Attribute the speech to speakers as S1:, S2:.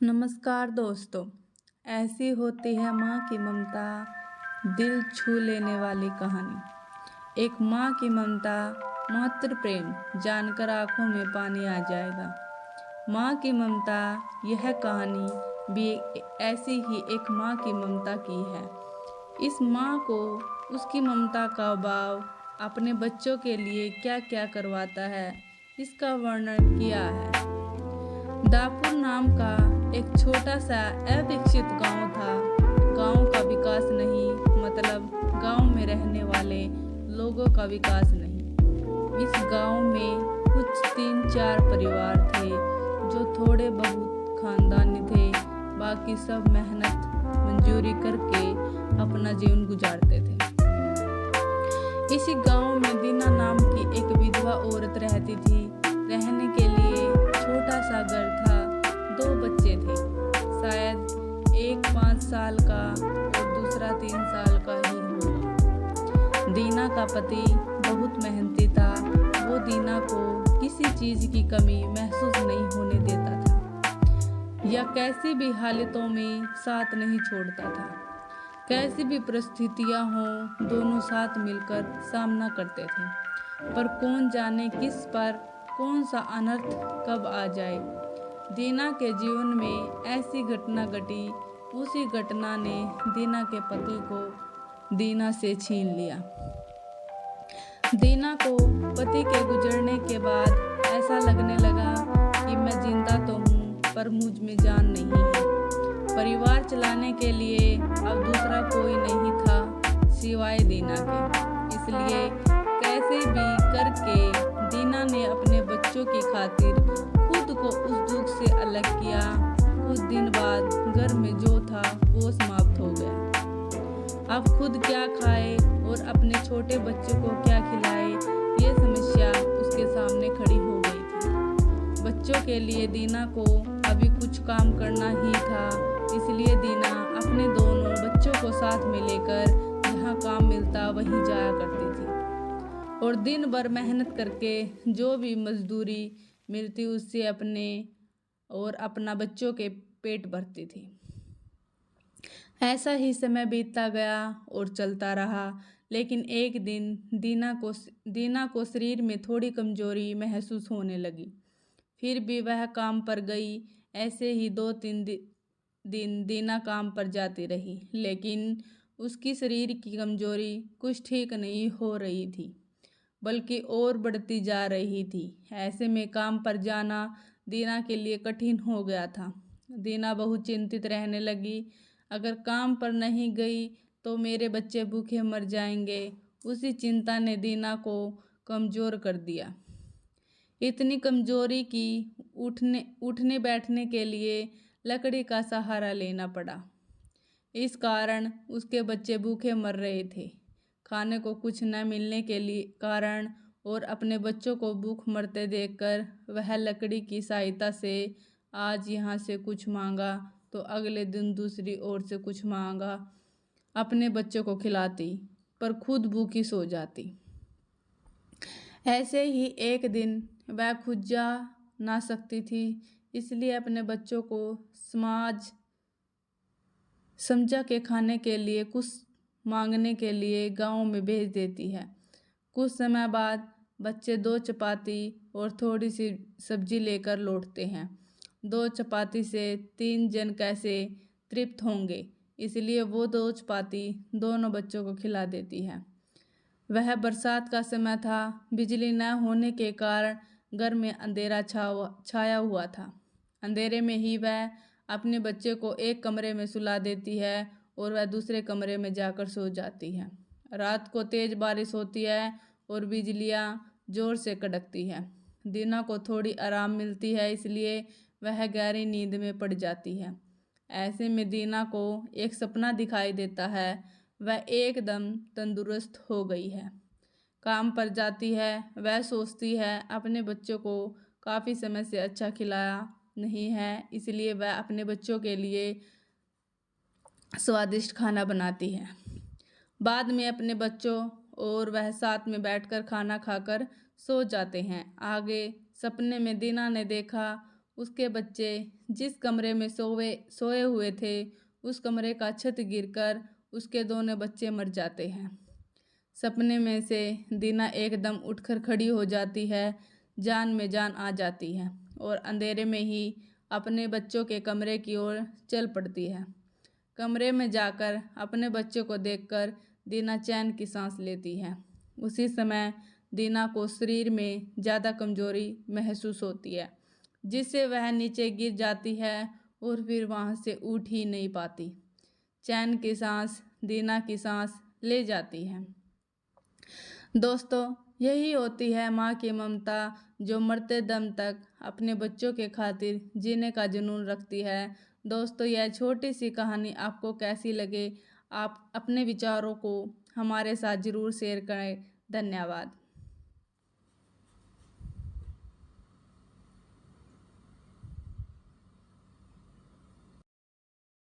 S1: नमस्कार दोस्तों। ऐसी होती है माँ की ममता, दिल छू लेने वाली कहानी। एक माँ की ममता, मातृ प्रेम जानकर आंखों में पानी आ जाएगा। माँ की ममता, यह कहानी भी ऐसी ही एक माँ की ममता की है। इस माँ को उसकी ममता का भाव अपने बच्चों के लिए क्या क्या करवाता है, इसका वर्णन किया है। दापुर नाम का एक छोटा सा अविकसित गांव था। गांव का विकास नहीं, मतलब गांव में रहने वाले लोगों का विकास नहीं। इस गांव में कुछ 3-4 परिवार थे जो थोड़े बहुत खानदानी थे। बाकी सब मेहनत मंजूरी करके अपना जीवन गुजारते थे। इसी गांव में दीना नाम की एक विधवा औरत रहती थी। रहने के लिए छोटा सा घर था। 2 बच्चे थे, शायद एक 5 साल का और दूसरा 3 साल का ही होगा। दीना का पति बहुत मेहनती था। वो दीना को किसी चीज की कमी महसूस नहीं होने देता था, या कैसी भी हालतों में साथ नहीं छोड़ता था। कैसी भी परिस्थितियां हों, दोनों साथ मिलकर सामना करते थे। पर कौन जाने किस पर कौन सा अनर्थ कब आ जाए। दीना के जीवन में ऐसी घटना घटी। उसी घटना ने दीना के पति को दीना से छीन लिया। दीना को पति के गुजरने के बाद ऐसा लगने लगा कि मैं जिंदा तो हूँ, पर मुझ में जान नहीं है। परिवार चलाने के लिए अब दूसरा कोई नहीं था सिवाय दीना के। इसलिए कैसे भी करके दीना ने अपने बच्चों की खातिर खुद को उस दुख से अलग किया। कुछ दिन बाद घर में जो था वो समाप्त हो गया। अब खुद क्या खाए और अपने छोटे बच्चों को क्या खिलाए, ये समस्या उसके सामने खड़ी हो गई थी। बच्चों के लिए दीना को अभी कुछ काम करना ही था। इसलिए दीना अपने दोनों बच्चों को साथ में लेकर जहाँ काम मिलता वहीं जाया करती थी और दिन भर मेहनत करके जो भी मजदूरी मिलती उससे अपने और अपना बच्चों के पेट भरती थी। ऐसा ही समय बीतता गया और चलता रहा। लेकिन एक दिन दीना को शरीर में थोड़ी कमजोरी महसूस होने लगी। फिर भी वह काम पर गई। ऐसे ही 2-3 दिन दीना काम पर जाती रही, लेकिन उसकी शरीर की कमजोरी कुछ ठीक नहीं हो रही थी, बल्कि और बढ़ती जा रही थी। ऐसे में काम पर जाना दीना के लिए कठिन हो गया था। दीना बहुत चिंतित रहने लगी। अगर काम पर नहीं गई तो मेरे बच्चे भूखे मर जाएंगे। उसी चिंता ने दीना को कमजोर कर दिया। इतनी कमजोरी कि उठने बैठने के लिए लकड़ी का सहारा लेना पड़ा। इस कारण उसके बच्चे भूखे मर रहे थे। खाने को कुछ न मिलने के लिए कारण और अपने बच्चों को भूख मरते देखकर वह लकड़ी की सहायता से आज यहाँ से कुछ मांगा तो अगले दिन दूसरी ओर से कुछ मांगा। अपने बच्चों को खिलाती पर खुद भूखी सो जाती। ऐसे ही एक दिन वह खुद जा ना सकती थी, इसलिए अपने बच्चों को समाज समझा के खाने के लिए कुछ मांगने के लिए गांव में भेज देती है। कुछ समय बाद बच्चे 2 चपाती और थोड़ी सी सब्जी लेकर लौटते हैं। 2 चपाती से 3 जन कैसे तृप्त होंगे, इसलिए वो 2 चपाती दोनों बच्चों को खिला देती है। वह बरसात का समय था। बिजली न होने के कारण घर में अंधेरा छाया हुआ था। अंधेरे में ही वह अपने बच्चे को एक कमरे में सुला देती है और वह दूसरे कमरे में जाकर सो जाती है। रात को तेज बारिश होती है और बिजलियां जोर से कड़कती है। दीना को थोड़ी आराम मिलती है, इसलिए वह गहरी नींद में पड़ जाती है। ऐसे में दीना को एक सपना दिखाई देता है। वह एकदम तंदुरुस्त हो गई है, काम पर जाती है। वह सोचती है अपने बच्चों को काफ़ी समय से अच्छा खिलाया नहीं है, इसलिए वह अपने बच्चों के लिए स्वादिष्ट खाना बनाती है। बाद में अपने बच्चों और वह साथ में बैठकर खाना खाकर सो जाते हैं। आगे सपने में दीना ने देखा उसके बच्चे जिस कमरे में सोए हुए थे उस कमरे का छत गिरकर उसके दोनों बच्चे मर जाते हैं। सपने में से दीना एकदम उठकर खड़ी हो जाती है, जान में जान आ जाती है और अंधेरे में ही अपने बच्चों के कमरे की ओर चल पड़ती है। कमरे में जाकर अपने बच्चों को देखकर दीना चैन की सांस लेती है। उसी समय दीना को शरीर में ज़्यादा कमजोरी महसूस होती है, जिससे वह नीचे गिर जाती है और फिर वहाँ से उठ ही नहीं पाती। चैन की सांस दीना की सांस ले जाती है। दोस्तों, यही होती है माँ की ममता, जो मरते दम तक अपने बच्चों के खातिर जीने का जुनून रखती है। दोस्तों, यह छोटी सी कहानी आपको कैसी लगे, आप अपने विचारों को हमारे साथ ज़रूर शेयर करें। धन्यवाद।